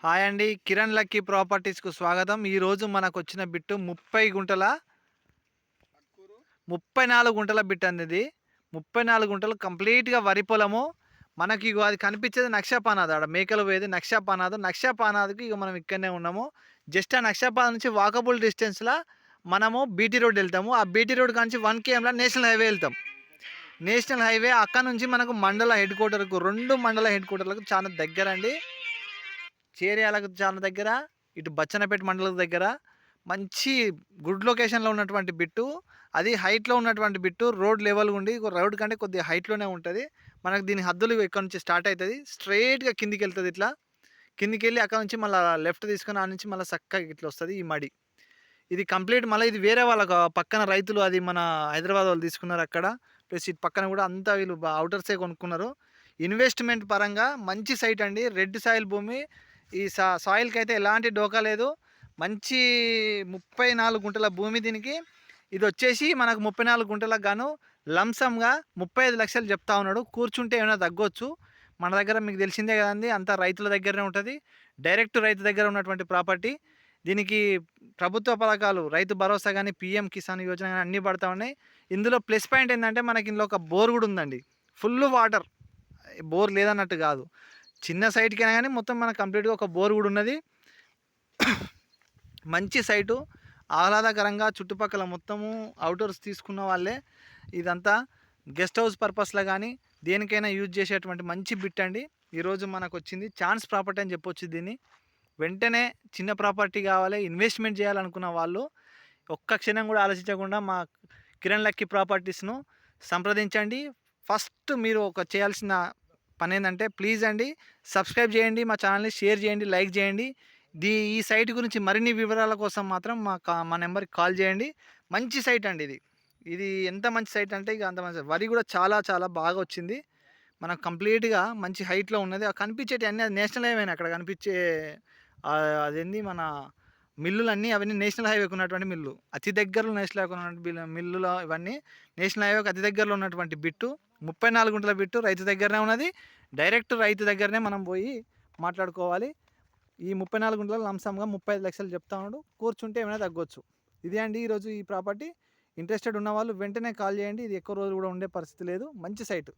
Hi అండి, Kiran lucky ప్రాపర్టీస్కు స్వాగతం. ఈరోజు మనకు వచ్చిన బిట్టు 34 గుంటల బిట్ అండి. ఇది 34 గుంటలు కంప్లీట్గా వరి పొలము. మనకి ఇగో అది కనిపించేది నక్షపానాది, ఆడ మేకలు పోయేది నక్షపానాదికి ఇక మనం ఇక్కడనే ఉన్నాము. జస్ట్ ఆ నక్షపానాది నుంచి వాకబుల్ డిస్టెన్స్లో మనము బీటీ రోడ్ వెళ్తాము. ఆ బీటీ రోడ్ కాంచి 1 km నేషనల్ హైవే వెళ్తాం. నేషనల్ హైవే అక్కడ నుంచి మనకు మండల హెడ్ క్వార్టర్కు, 2 మండల హెడ్ క్వార్టర్లకు చాలా దగ్గర అండి. చేర్యాలకు చాలా దగ్గర, ఇటు బచ్చన్నపేట మండలం దగ్గర. మంచి గుడ్ లొకేషన్లో ఉన్నటువంటి బిట్టు, అది హైట్లో ఉన్నటువంటి బిట్టు. రోడ్ లెవెల్ ఉండి రోడ్ కంటే కొద్దిగా హైట్లోనే ఉంటుంది. మనకు దీని హద్దులు ఇక్కడ నుంచి స్టార్ట్ అవుతుంది, స్ట్రైట్గా కిందికి వెళ్తుంది. ఇట్లా కిందికి వెళ్ళి అక్కడ నుంచి మళ్ళీ లెఫ్ట్ తీసుకొని ఆ నుంచి మళ్ళీ చక్కగా ఇట్లా వస్తుంది ఈ మడి. ఇది కంప్లీట్ మళ్ళీ ఇది వేరే వాళ్ళకు పక్కన రైతులు, అది మన హైదరాబాద్ వాళ్ళు తీసుకున్నారు అక్కడ. ప్లస్ ఇటు పక్కన కూడా అంతా వీళ్ళు అవుటర్సే కొనుక్కున్నారు. ఇన్వెస్ట్మెంట్ పరంగా మంచి సైట్ అండి. రెడ్ సాయిల్ భూమి. ఈ సాయిల్కి అయితే ఎలాంటి డోకా లేదు. మంచి 34 గుంటల భూమి దీనికి. ఇది వచ్చేసి మనకు 34 గుంటలకు గాను లంసంగా 35 లక్షలు చెప్తా ఉన్నాడు. కూర్చుంటే ఏమైనా తగ్గొచ్చు. మన దగ్గర మీకు తెలిసిందే కదండి, అంతా రైతుల దగ్గరనే ఉంటుంది. డైరెక్ట్ రైతు దగ్గర ఉన్నటువంటి ప్రాపర్టీ. దీనికి ప్రభుత్వ పథకాలు, రైతు భరోసా కానీ, పిఎం కిసాన్ యోజన కానీ అన్నీ పడతా ఉన్నాయి. ఇందులో ప్లస్ పాయింట్ ఏంటంటే మనకి ఇందులో ఒక బోర్ కూడా ఉందండి. ఫుల్ వాటర్, బోర్ లేదన్నట్టు కాదు. చిన్న సైట్కైనా కానీ మొత్తం మనకు కంప్లీట్గా ఒక బోర్ కూడా ఉన్నది. మంచి సైటు, ఆహ్లాదకరంగా చుట్టుపక్కల మొత్తము అవుటర్స్ తీసుకున్న వాళ్ళే. ఇదంతా గెస్ట్ హౌస్ పర్పస్లో కానీ దేనికైనా యూజ్ చేసేటువంటి మంచి బిట్ అండి. ఈరోజు మనకు వచ్చింది ఛాన్స్ ప్రాపర్టీ అని చెప్పొచ్చు దీన్ని. వెంటనే చిన్న ప్రాపర్టీ కావాలి, ఇన్వెస్ట్మెంట్ చేయాలనుకున్న వాళ్ళు ఒక్క క్షణం కూడా ఆలోచించకుండా మా కిరణ్ లక్కీ ప్రాపర్టీస్ను సంప్రదించండి. ఫస్ట్ మీరు ఒక చేయాల్సిన పని ఏంటంటే, ప్లీజ్ అండి సబ్స్క్రైబ్ చేయండి, మా ఛానల్ని షేర్ చేయండి, లైక్ చేయండి. ఈ సైట్ గురించి మరిన్ని వివరాల కోసం మాత్రం మా నెంబర్కి కాల్ చేయండి. మంచి సైట్ అండి ఇది. ఇది ఎంత మంచి సైట్ అంటే ఇక అంత మంచి. వరి కూడా చాలా చాలా బాగా వచ్చింది. మనకు కంప్లీట్గా మంచి హైట్లో ఉన్నది. కనిపించేటి అన్నీ నేషనల్ హైవే. అక్కడ కనిపించే అదేంది మన మిల్లులన్నీ అవన్నీ నేషనల్ హైవేకి ఉన్నటువంటి మిల్లు. అతి దగ్గరలో నేషనల్ హైవేకి ఉన్నటువంటి మిల్లులో ఇవన్నీ నేషనల్ హైవేకి అతి దగ్గరలో ఉన్నటువంటి బిట్టు. 34 గుంటల బిట్టు రైతు దగ్గరనే ఉన్నది. డైరెక్ట్ రైతు దగ్గరనే మనం పోయి మాట్లాడుకోవాలి. ఈ 34 గుంటల లంసంగా 35 లక్షలు చెప్తా ఉన్నాడు. కూర్చుంటే ఏమైనా తగ్గొచ్చు. ఇదే అండి ఈరోజు ఈ ప్రాపర్టీ. ఇంట్రెస్టెడ్ ఉన్న వాళ్ళు వెంటనే కాల్ చేయండి. ఇది ఎక్కువ రోజులు కూడా ఉండే పరిస్థితి లేదు. మంచి సైటు.